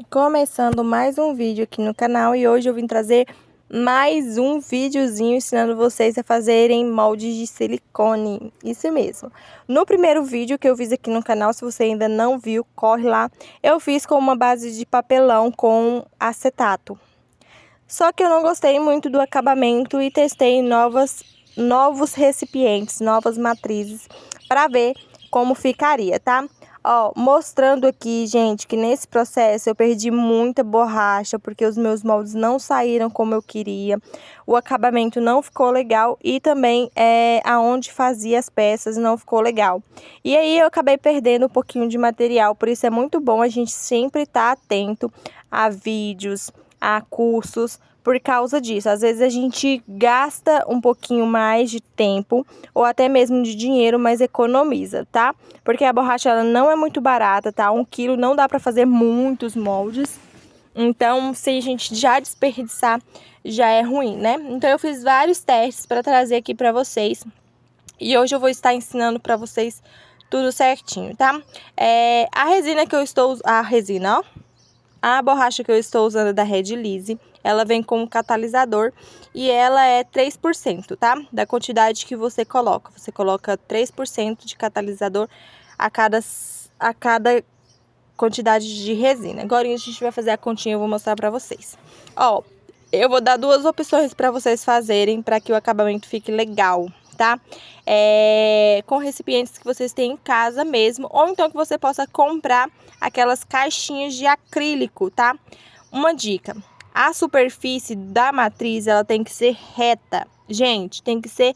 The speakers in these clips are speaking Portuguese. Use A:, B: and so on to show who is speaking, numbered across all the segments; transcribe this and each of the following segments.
A: Começando mais um vídeo aqui no canal e hoje eu vim trazer mais um videozinho ensinando vocês a fazerem moldes de silicone, isso mesmo. No primeiro vídeo que eu fiz aqui no canal, se você ainda não viu, corre lá, eu fiz com uma base de papelão com acetato. Só que eu não gostei muito do acabamento e testei novos recipientes, novas matrizes, para ver como ficaria, tá? Ó, mostrando aqui, gente, que nesse processo eu perdi muita borracha, porque os meus moldes não saíram como eu queria. O acabamento não ficou legal e também aonde fazia as peças não ficou legal. E aí eu acabei perdendo um pouquinho de material, por isso é muito bom a gente sempre estar atento a vídeos, a cursos, por causa disso. Às vezes a gente gasta um pouquinho mais de tempo ou até mesmo de dinheiro, mas economiza, tá? Porque a borracha ela não é muito barata, tá? 1 quilo não dá para fazer muitos moldes. Então, se a gente já desperdiçar, já é ruim, né? Então, eu fiz vários testes para trazer aqui para vocês. E hoje eu vou estar ensinando para vocês tudo certinho, tá? A resina que eu estou... A borracha que eu estou usando é da Red Lise, ela vem com um catalisador e ela é 3%, tá? Da quantidade que você coloca. Você coloca 3% de catalisador a cada quantidade de resina. Agora a gente vai fazer a continha, eu vou mostrar pra vocês. Ó, eu vou dar duas opções pra vocês fazerem para que o acabamento fique legal, tá? Com recipientes que vocês têm em casa mesmo, ou então que você possa comprar aquelas caixinhas de acrílico, tá? Uma dica, a superfície da matriz, ela tem que ser reta. Gente, tem que ser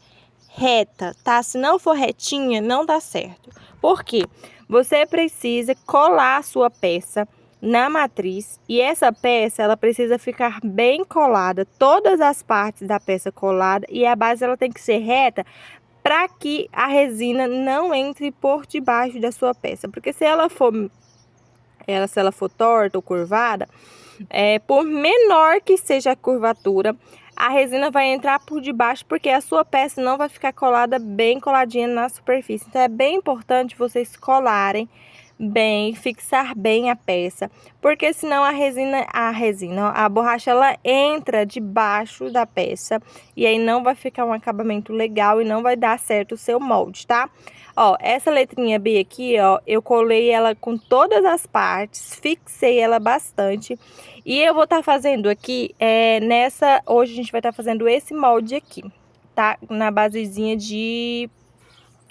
A: reta, tá? Se não for retinha, não dá certo. Por quê? Você precisa colar a sua peça na matriz e essa peça, ela precisa ficar bem colada, todas as partes da peça colada, e a base ela tem que ser reta para que a resina não entre por debaixo da sua peça, porque se ela for torta ou curvada, por menor que seja a curvatura, a resina vai entrar por debaixo, porque a sua peça não vai ficar colada bem coladinha na superfície. Então é bem importante vocês colarem bem, fixar bem a peça, porque senão a borracha ela entra debaixo da peça e aí não vai ficar um acabamento legal e não vai dar certo o seu molde, tá? Ó, essa letrinha B aqui, ó, eu colei ela com todas as partes, fixei ela bastante. E eu vou estar fazendo aqui, hoje a gente vai estar fazendo esse molde aqui, tá? Na basezinha de...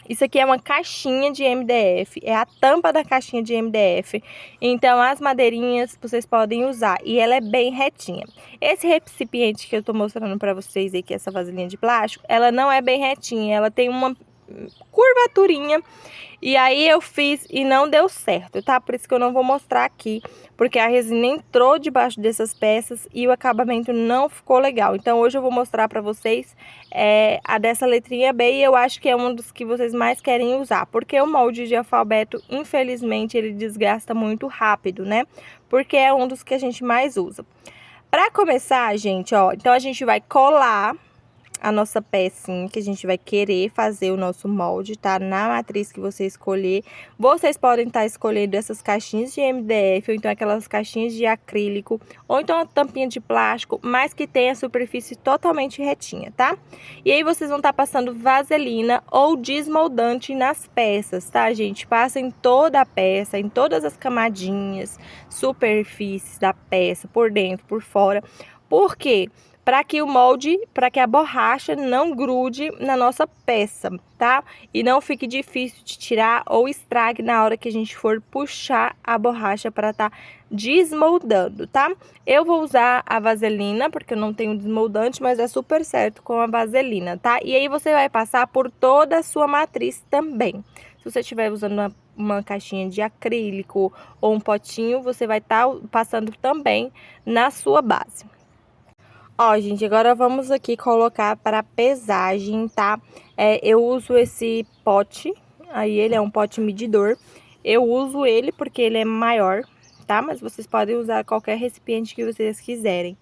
A: Isso aqui é uma caixinha de MDF, é a tampa da caixinha de MDF. Então, as madeirinhas vocês podem usar e ela é bem retinha. Esse recipiente que eu tô mostrando pra vocês aqui, essa vasilhinha de plástico, ela não é bem retinha, ela tem uma curvaturinha. E aí eu fiz e não deu certo, tá? Por isso que eu não vou mostrar aqui, porque a resina entrou debaixo dessas peças e o acabamento não ficou legal. Então hoje eu vou mostrar pra vocês a dessa letrinha B, e eu acho que é um dos que vocês mais querem usar, porque o molde de alfabeto, infelizmente, ele desgasta muito rápido, né? Porque é um dos que a gente mais usa. Pra começar, gente, ó, então a gente vai colar a nossa pecinha que a gente vai querer fazer o nosso molde, tá? Na matriz que você escolher. Vocês podem estar escolhendo essas caixinhas de MDF, ou então aquelas caixinhas de acrílico, ou então a tampinha de plástico, mas que tenha a superfície totalmente retinha, tá? E aí vocês vão estar passando vaselina ou desmoldante nas peças, tá, gente? Passa em toda a peça, em todas as camadinhas, superfícies da peça, por dentro, por fora. Por quê? Para que o molde, para que a borracha não grude na nossa peça, tá? E não fique difícil de tirar ou estrague na hora que a gente for puxar a borracha para tá desmoldando, tá? Eu vou usar a vaselina, porque eu não tenho desmoldante, mas é super certo com a vaselina, tá? E aí você vai passar por toda a sua matriz também. Se você estiver usando uma caixinha de acrílico ou um potinho, você vai estar passando também na sua base. Ó, gente, agora vamos aqui colocar para pesagem, tá? Eu uso esse pote, aí ele é um pote medidor. Eu uso ele porque ele é maior, tá? Mas vocês podem usar qualquer recipiente que vocês quiserem.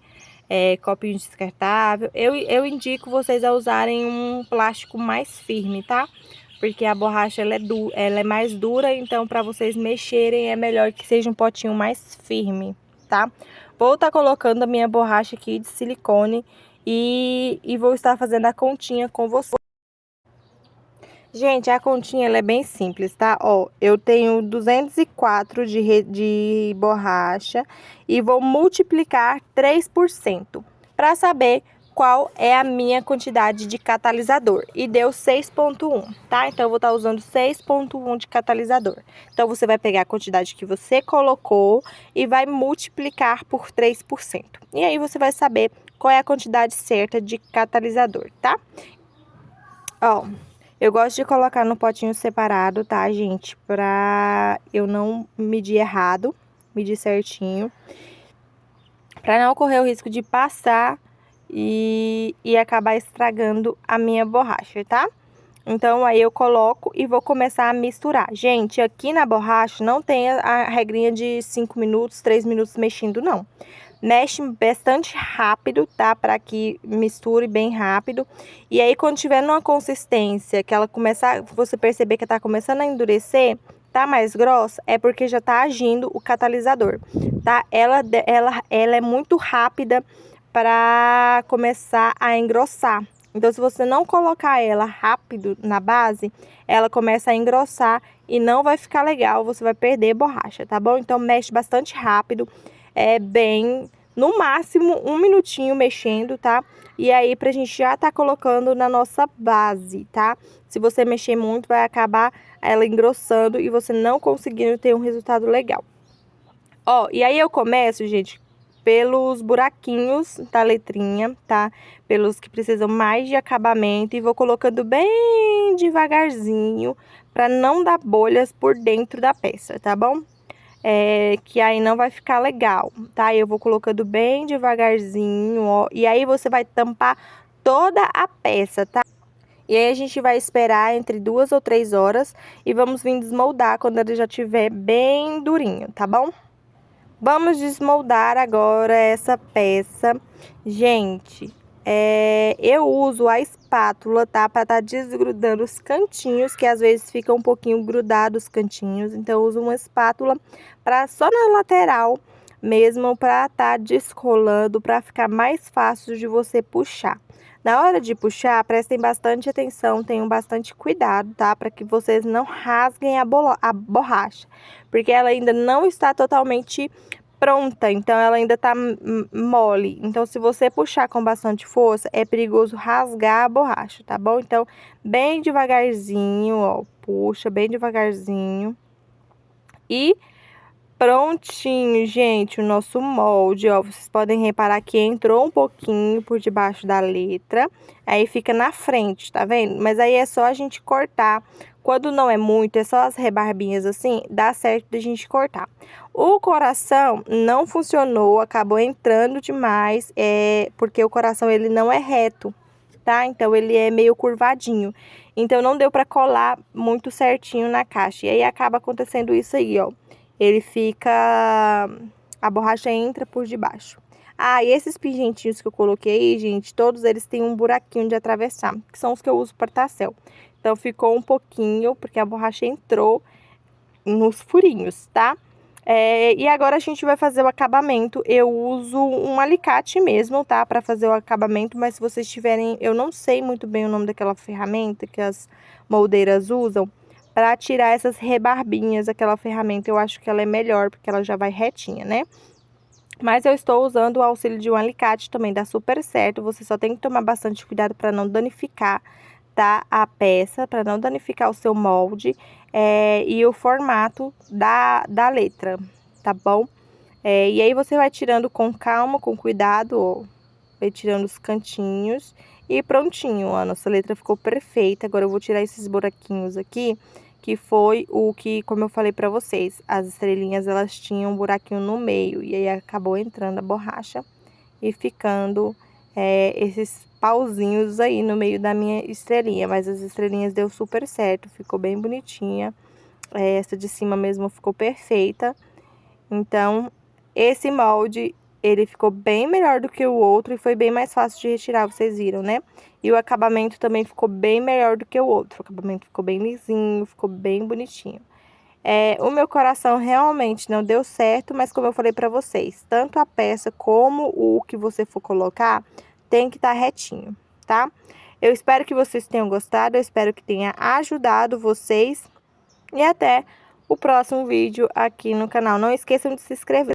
A: Copinho descartável. Eu indico vocês a usarem um plástico mais firme, tá? Porque a borracha ela é mais dura, então para vocês mexerem é melhor que seja um potinho mais firme. tá? Vou estar colocando a minha borracha aqui de silicone e vou estar fazendo a continha com você. Gente, a continha ela é bem simples, tá? Ó, eu tenho 204 de borracha e vou multiplicar 3% para saber qual é a minha quantidade de catalisador. E deu 6,1, tá? Então, eu vou estar usando 6,1 de catalisador. Então, você vai pegar a quantidade que você colocou e vai multiplicar por 3%. E aí, você vai saber qual é a quantidade certa de catalisador, tá? Ó, eu gosto de colocar no potinho separado, tá, gente? Pra eu não medir errado, medir certinho. Pra não correr o risco de passar e acabar estragando a minha borracha, tá? Então, aí eu coloco e vou começar a misturar. Gente, aqui na borracha não tem a regrinha de 5 minutos, 3 minutos mexendo, não. Mexe bastante rápido, tá? Para que misture bem rápido. E aí, quando tiver numa consistência que ela começar, você perceber que tá começando a endurecer, tá mais grossa, é porque já tá agindo o catalisador, tá? Ela é muito rápida para começar a engrossar. Então, se você não colocar ela rápido na base, ela começa a engrossar e não vai ficar legal, você vai perder borracha, tá bom? Então, mexe bastante rápido, no máximo 1 minutinho mexendo, tá? E aí, pra gente já tá colocando na nossa base, tá? Se você mexer muito, vai acabar ela engrossando e você não conseguindo ter um resultado legal. Ó, e aí eu começo, gente, pelos buraquinhos da letrinha, tá? Pelos que precisam mais de acabamento e vou colocando bem devagarzinho para não dar bolhas por dentro da peça, tá bom? Que aí não vai ficar legal, tá? Eu vou colocando bem devagarzinho, ó, e aí você vai tampar toda a peça, tá? E aí a gente vai esperar entre 2 ou 3 horas e vamos vir desmoldar quando ele já estiver bem durinho, tá bom? Vamos desmoldar agora essa peça. Gente, eu uso a espátula, tá? Pra tá desgrudando os cantinhos, que às vezes ficam um pouquinho grudados os cantinhos. Então, eu uso uma espátula pra só na lateral mesmo, pra tá descolando, pra ficar mais fácil de você puxar. Na hora de puxar, prestem bastante atenção, tenham bastante cuidado, tá? Para que vocês não rasguem a borracha, porque ela ainda não está totalmente pronta, então ela ainda tá mole. Então, se você puxar com bastante força, é perigoso rasgar a borracha, tá bom? Então, bem devagarzinho, ó, puxa bem devagarzinho. E prontinho, gente, o nosso molde, ó, vocês podem reparar que entrou um pouquinho por debaixo da letra, aí fica na frente, tá vendo? Mas aí é só a gente cortar, quando não é muito, é só as rebarbinhas assim, dá certo da gente cortar. O coração não funcionou, acabou entrando demais, porque o coração ele não é reto, tá? Então, ele é meio curvadinho, então não deu pra colar muito certinho na caixa, e aí acaba acontecendo isso aí, ó. Ele fica... a borracha entra por debaixo. Ah, e esses pingentinhos que eu coloquei, gente, todos eles têm um buraquinho de atravessar, que são os que eu uso para tacel. Então, ficou um pouquinho, porque a borracha entrou nos furinhos, tá? E agora a gente vai fazer o acabamento. Eu uso um alicate mesmo, tá? Para fazer o acabamento, mas se vocês tiverem... eu não sei muito bem o nome daquela ferramenta que as moldeiras usam para tirar essas rebarbinhas. Aquela ferramenta eu acho que ela é melhor, porque ela já vai retinha, né? Mas eu estou usando o auxílio de um alicate, também dá super certo. Você só tem que tomar bastante cuidado para não danificar, tá, a peça, para não danificar o seu molde e o formato da letra, tá bom? E aí você vai tirando com calma, com cuidado, ó, vai tirando os cantinhos e prontinho, ó, a nossa letra ficou perfeita. Agora eu vou tirar esses buraquinhos aqui, que foi o que, como eu falei pra vocês, as estrelinhas elas tinham um buraquinho no meio e aí acabou entrando a borracha e ficando esses pauzinhos aí no meio da minha estrelinha, mas as estrelinhas deu super certo, ficou bem bonitinha. Essa de cima mesmo ficou perfeita. Então, esse molde, ele ficou bem melhor do que o outro e foi bem mais fácil de retirar, vocês viram, né? E o acabamento também ficou bem melhor do que o outro. O acabamento ficou bem lisinho, ficou bem bonitinho. O meu coração realmente não deu certo, mas como eu falei para vocês, tanto a peça como o que você for colocar tem que estar retinho, tá? Eu espero que vocês tenham gostado, eu espero que tenha ajudado vocês e até o próximo vídeo aqui no canal. Não esqueçam de se inscrever.